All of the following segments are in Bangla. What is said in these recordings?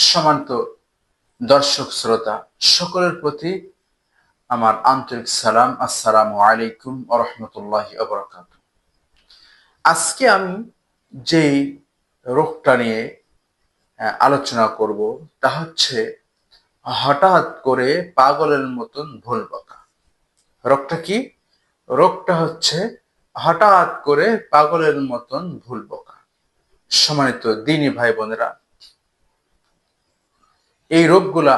সম্মানিত দর্শক শ্রোতা সকলের প্রতি আমার আন্তরিক সালাম। আসসালামু আলাইকুম ওয়া রাহমাতুল্লাহি ওয়া বারাকাতুহু। আজকে আমি যেই রোগটা নিয়ে আলোচনা করব তা হচ্ছে হঠাৎ করে পাগলের মতন ভুল বকা। রোগটা কি? রোগটা হচ্ছে হঠাৎ করে পাগলের মতন ভুল বকা। সম্মানিত দ্বীনি ভাই বোনেরা, এই রোগগুলা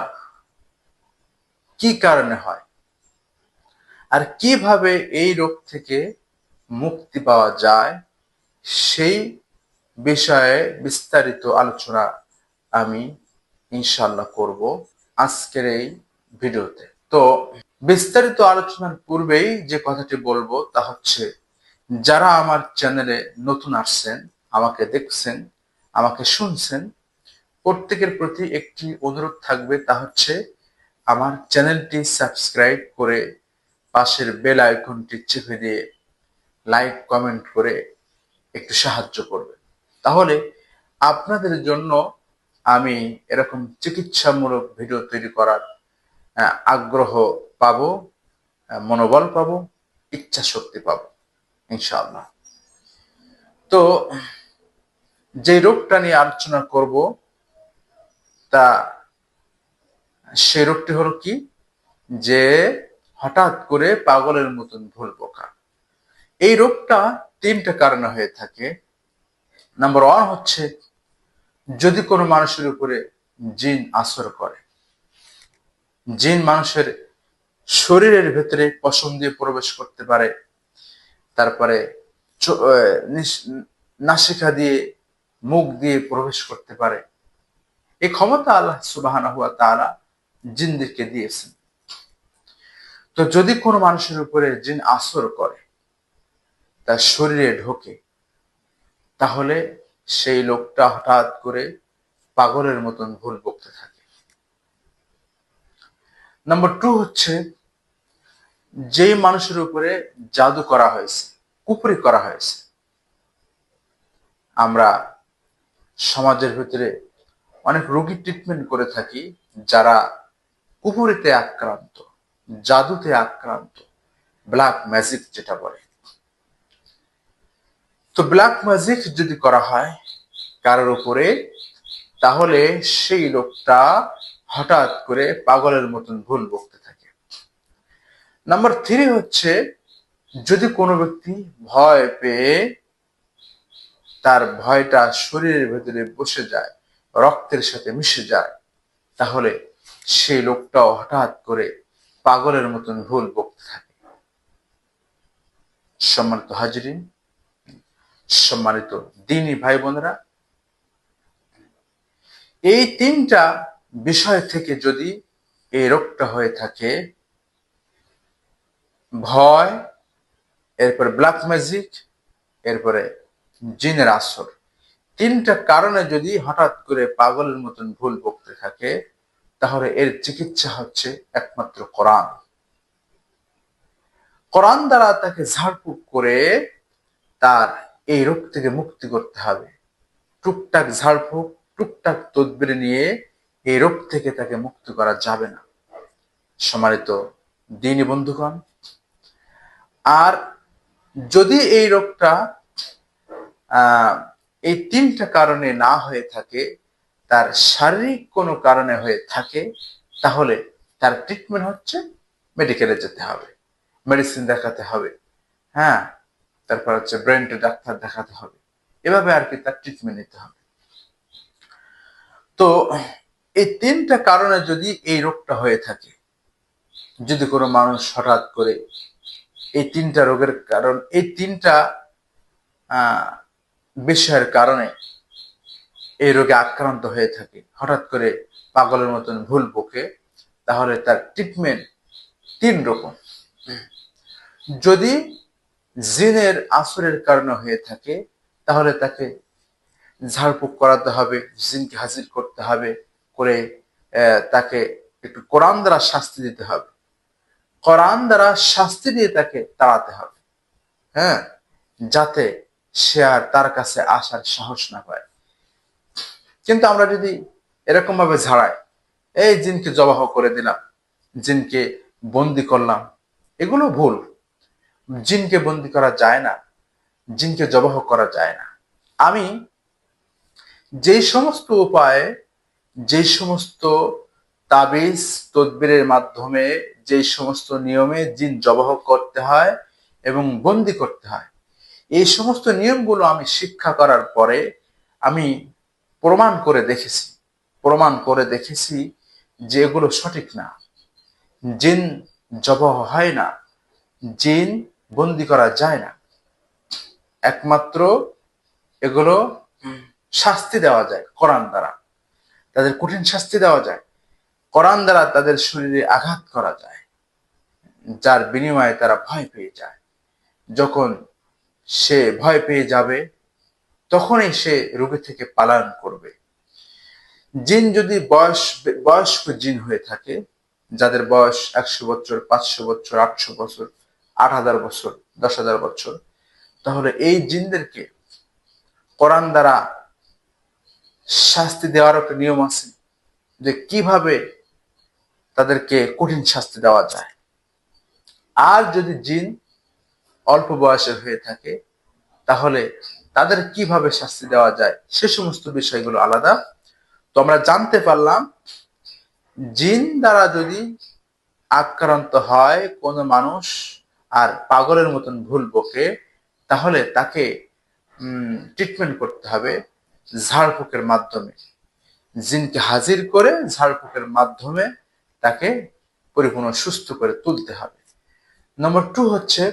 কি কারণে হয় আর কিভাবে এই রোগ থেকে মুক্তি পাওয়া যায় সেই বিষয়ে বিস্তারিত আলোচনা আমি ইনশাআল্লাহ করব আজকের এই ভিডিওতে। তো বিস্তারিত আলোচনার পূর্বেই যে কথাটি বলবো তা হচ্ছে, যারা আমার চ্যানেলে নতুন আসছেন, আমাকে দেখছেন, আমাকে শুনছেন, প্রত্যেকের প্রতি একটি অনুরোধ থাকবে, তা হচ্ছে আমার চ্যানেলটি সাবস্ক্রাইব করে পাশের বেল আইকনটি চেপে দিয়ে লাইক কমেন্ট করে একটু সাহায্য করবে। তাহলে আপনাদের জন্য আমি এরকম চিকিৎসামূলক ভিডিও তৈরি করার আগ্রহ পাবো, মনোবল পাবো, ইচ্ছা শক্তি পাবো ইনশাআল্লাহ। তো যে রোগটা নিয়ে আলোচনা করব তা সেই রোগটি হলো কি, যে হঠাৎ করে পাগলের মতন ভুল বকা। এই রোগটা তিনটা কারণে হয়ে থাকে। নাম্বার ওয়ান হচ্ছে, যদি কোনো মানুষের উপরে জিন আসর করে, জিন মানুষের শরীরের ভেতরে পশম দিয়ে প্রবেশ করতে পারে, তারপরে নাসিকা দিয়ে, মুখ দিয়ে প্রবেশ করতে পারে। এই ক্ষমতা আল্লাহ সুবহানাহু ওয়া তাআলা জিনদেরকে দিয়েছেন। তো যদি কোনো মানুষের উপরে জিন আসর করে, তার শরীরে ঢোকে, তাহলে সেই লোকটা হঠাৎ করে পাগলের মতন ভুল বকতে থাকে। নাম্বার টু হচ্ছে, যে মানুষের উপরে জাদু করা হয়েছে, কুফরি করা হয়েছে। আমরা সমাজের ভিতরে অনেক রোগী ট্রিটমেন্ট করে থাকি যারা কুফরিতে আক্রান্ত, জাদুতে আক্রান্ত, ব্ল্যাক ম্যাজিক যেটা বলে। তো ব্ল্যাক ম্যাজিক যদি করা হয় কারোর উপরে, তাহলে সেই লোকটা হঠাৎ করে পাগলের মতন ভুল বকতে থাকে। নাম্বার থ্রি হচ্ছে, যদি কোনো ব্যক্তি ভয় পেয়ে তার ভয়টা শরীরের ভেতরে বসে যায়, রক্তের সাথে মিশে যায়, তাহলে সেই লোকটাও হঠাৎ করে পাগলের মতন ভুল বকতে থাকে। সম্মানিত হাজিরিন, সম্মানিত দ্বীনি ভাই বোনেরা, এই তিনটা বিষয় থেকে যদি এই রোগটা হয়ে থাকে, ভয়, এরপরে ব্ল্যাক ম্যাজিক, এরপরে জিনের আসর, তিনটা কারণে যদি হঠাৎ করে পাগলের মতন ভুল বকতে থাকে, তাহলে এর চিকিৎসা হচ্ছে একমাত্র কোরআন। কোরআন দ্বারা তাকে ঝাড়ফুঁক করে তার এই রোগ থেকে মুক্তি করতে হবে। টুকটাক ঝাড়ফুঁক, টুকটাক তদবির নিয়ে এই রোগ থেকে তাকে মুক্তি করা যাবে না। সম্মানিত দ্বীনি বন্ধুগণ, আর যদি এই রোগটা এই তিনটা কারণে না হয়ে থাকে, তার শারীরিক কোনো কারণে হয়ে থাকে, তাহলে তার ট্রিটমেন্ট হচ্ছে মেডিকেলে যেতে হবে, মেডিসিন দেখাতে হবে, হ্যাঁ, তারপর হচ্ছে ব্রেন ডাক্তার দেখাতে হবে, এভাবে আর কি তার ট্রিটমেন্ট নিতে হবে। তো এই তিনটা কারণে যদি এই রোগটা হয়ে থাকে, যদি কোনো মানুষ হঠাৎ করে এই তিনটা রোগের কারণ, এই তিনটা বিষয়ের কারণে এই রোগে আক্রান্ত হয়ে থাকে, হঠাৎ করে পাগলের মতন ভুল বকে, তাহলে তার ট্রিটমেন্ট তিন রকম। যদি জিনের আসরের কারণে হয়ে থাকে, তাহলে তাকে ঝাড়ফুঁক করাতে হবে, জিনকে হাজির করতে হবে, করে তাকে একটু কোরআন দ্বারা শাস্তি দিতে হবে, কোরআন দ্বারা শাস্তি দিয়ে তাকে তাড়াতে হবে, হ্যাঁ, যাতে সে আর তার কাছে আসার সাহস না পায়। কিন্তু আমরা যদি এরকম ভাবে ঝাড়ায়, এই জিনকে জবাহ করে দিলাম, জিনকে বন্দি করলাম, এগুলো ভুল। জিনকে বন্দি করা যায় না, জিনকে জবাহ করা যায় না। আমি যেই সমস্ত উপায়ে, যেই সমস্ত তাবিজ তদবিরের মাধ্যমে, যেই সমস্ত নিয়মে জিন জবাহ করতে হয় এবং বন্দি করতে হয়, এই সমস্ত নিয়মগুলো আমি শিক্ষা করার পরে আমি প্রমাণ করে দেখেছি যে এগুলো সঠিক না। জিন জবাহ হয় না, জিন বন্দি করা যায় না। একমাত্র এগুলো শাস্তি দেওয়া যায় কোরআন দ্বারা, তাদের কঠিন শাস্তি দেওয়া যায়। কোরআন দ্বারা তাদের শরীরে আঘাত করা যায়, যার বিনিময়ে তারা ভয় পেয়ে যায়। যখন সে ভয় পেয়ে যাবে, তখনই সে রোগী থেকে পালায়ন করবে। জিন যদি বয়স্ক জিন হয়ে থাকে, যাদের বয়স 100 বছর, 500 বছর, 800 বছর, 8,000 বছর, 10,000 বছর, তাহলে এই জিনদেরকে কোরআন দ্বারা শাস্তি দেওয়ার একটা নিয়ম আছে, যে কিভাবে তাদেরকে কঠিন শাস্তি দেওয়া যায়। আর যদি জিন অল্প বয়সের হয়ে থাকে, তাহলে তাদের কিভাবে শাস্তি দেওয়া যায়, সে সমস্ত বিষয়গুলো আলাদা। তো আমরা জানতে পারলাম, জিন দ্বারা যদি আক্রান্ত হয় কোনো মানুষ আর পাগলের মতন ভুল বকে, তাহলে তাকে ট্রিটমেন্ট করতে হবে ঝাড়ফুঁকের মাধ্যমে। জিনকে হাজির করে ঝাড়ফুঁকের মাধ্যমে তাকে পরিপূর্ণ সুস্থ করে তুলতে হবে। নম্বর 2 হচ্ছে,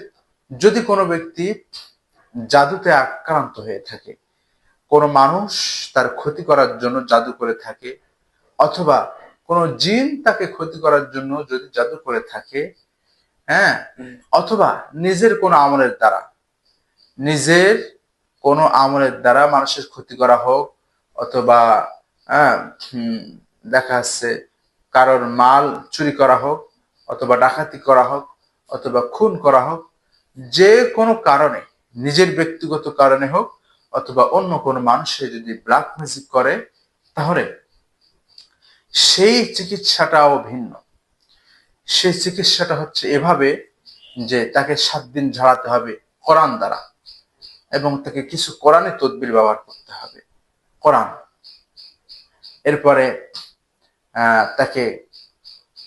যদি কোনো ব্যক্তি জাদুতে আক্রান্ত হয়ে থাকে, কোনো মানুষ তার ক্ষতি করার জন্য জাদু করে থাকে, অথবা কোনো জিন তাকে ক্ষতি করার জন্য যদি জাদু করে থাকে, হ্যাঁ, অথবা নিজের কোনো আমলের দ্বারা মানুষের ক্ষতি করা হোক, অথবা দেখা যাচ্ছে কারোর মাল চুরি করা হোক, অথবা ডাকাতি করা হোক, অথবা খুন করা হোক, যে কোনো কারণে, নিজের ব্যক্তিগত কারণে হোক অথবা অন্য কোনো মানুষের যদি ব্ল্যাক ম্যাজিক করে, তাহলে সেই চিকিৎসাটাও ভিন্ন। সেই চিকিৎসাটা হচ্ছে এভাবে যে তাকে 7 দিন ঝাড়াতে হবে কোরআন দ্বারা, এবং তাকে কিছু কোরআনে তদবির ব্যবহার করতে হবে, কোরআন। এরপরে তাকে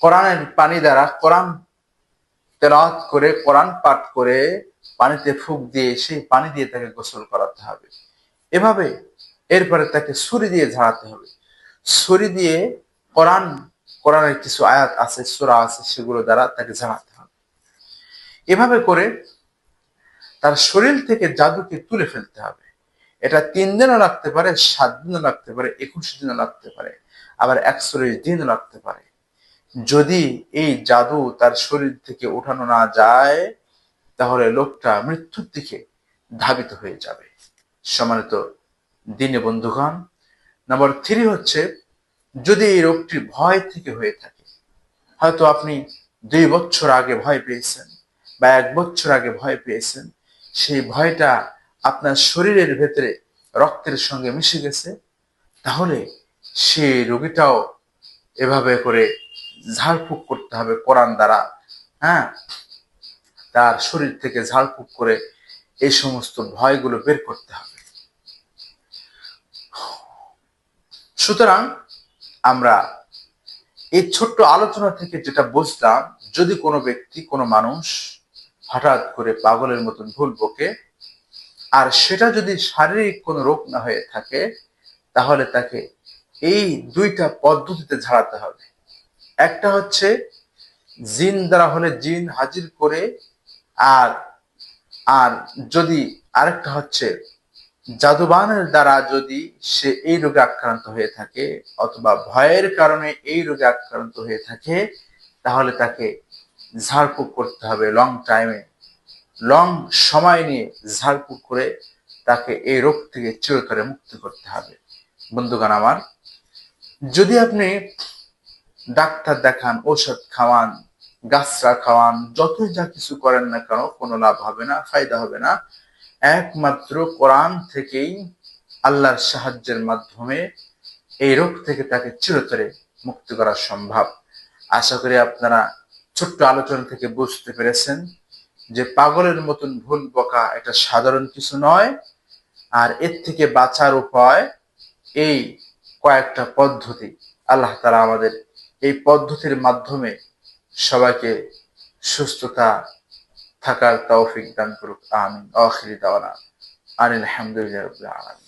কোরআনের পানি দ্বারা, কোরআন তেলাওয়াত করে, কোরআন পাঠ করে, পানিতে ফুঁক দিয়ে সেই পানি দিয়ে তাকে গোসল করাতে হবে এভাবে। এরপরে তাকে ছুরি দিয়ে ঝাড়াতে হবে, ছুরি দিয়ে কোরআনের কিছু আয়াত আছে, সূরা আছে, সেগুলো দ্বারা তাকে ঝাড়াতে হবে। এভাবে করে তার শরীর থেকে জাদুকে তুলে ফেলতে হবে। এটা 3 দিনও লাগতে পারে, 7 দিনও লাগতে পারে, 21 দিনও লাগতে পারে, আবার 41 দিনও লাগতে পারে। যদি এই জাদু তার শরীর থেকে উঠানো না যায়, তাহলে লোকটা মৃত্যুর দিকে ধাবিত হয়ে যাবে। সম্মানিত দিনী বন্ধুগণ, নাম্বার 3 হচ্ছে, যদি এই রোগটি ভয় থেকে হয়ে থাকে, হয়তো আপনি 2 বছর আগে ভয় পেয়েছেন বা 1 বছর আগে ভয় পেয়েছেন, সেই ভয়টা আপনার শরীরের ভেতরে রক্তের সঙ্গে মিশে গেছে, তাহলে সেই রোগীটাও এভাবে করে ঝাড়ফুঁক করতে হবে কোরআন দ্বারা। হ্যাঁ, তার শরীর থেকে ঝাড়ফুঁক করে এই সমস্ত ভয়গুলো বের করতে হবে। সুতরাং আমরা এই ছোট্ট আলোচনা থেকে যেটা বুঝলাম, যদি কোনো ব্যক্তি, কোনো মানুষ হঠাৎ করে পাগলের মতন ভুল বকে, আর সেটা যদি শারীরিক কোনো রোগ না হয়ে থাকে, তাহলে তাকে এই 2টা পদ্ধতিতে ঝাড়াতে হবে। একটা হচ্ছে জিন দ্বারা হলে জিন হাজির করে, আর যদি আরেকটা হচ্ছে জাদুবানের দ্বারা যদি সে এই রোগে আক্রান্ত হয়ে থাকে, অথবা ভয়ের কারণে এই রোগে আক্রান্ত হয়ে থাকে, তাহলে তাকে ঝাড়ফুঁক করতে হবে লং সময় নিয়ে ঝাড়ফুঁক করে তাকে এই রোগ থেকে চিরতরে মুক্তি করতে হবে। বন্ধুগণ আমার, যদি আপনি ডাক্তার দেখান, ঔষধ খাওয়ান, গাছরা খাওয়ান, যতই যা কিছু করেন না কেন, কোনো লাভ হবে না, ফায়দা হবে না। একমাত্র কোরআন থেকেই, আল্লাহর সাহায্যের মাধ্যমে এই রোগ থেকে তাকে চিরতরে মুক্তি করা সম্ভব। আশা করি আপনারা ছোট্ট আলোচনা থেকে বুঝতে পেরেছেন যে পাগলের মতন ভুল বকা এটা সাধারণ কিছু নয়, আর এর থেকে বাঁচার উপায় এই কয়েকটা পদ্ধতি। আল্লাহ তাআলা আমাদের এই পদ্ধতির মাধ্যমে সবাইকে সুস্থতা থাকার তৌফিক দান করুক। আমিন। আখিরি দাওয়ানা আলহামদুলিল্লাহি রাব্বিল আলামিন।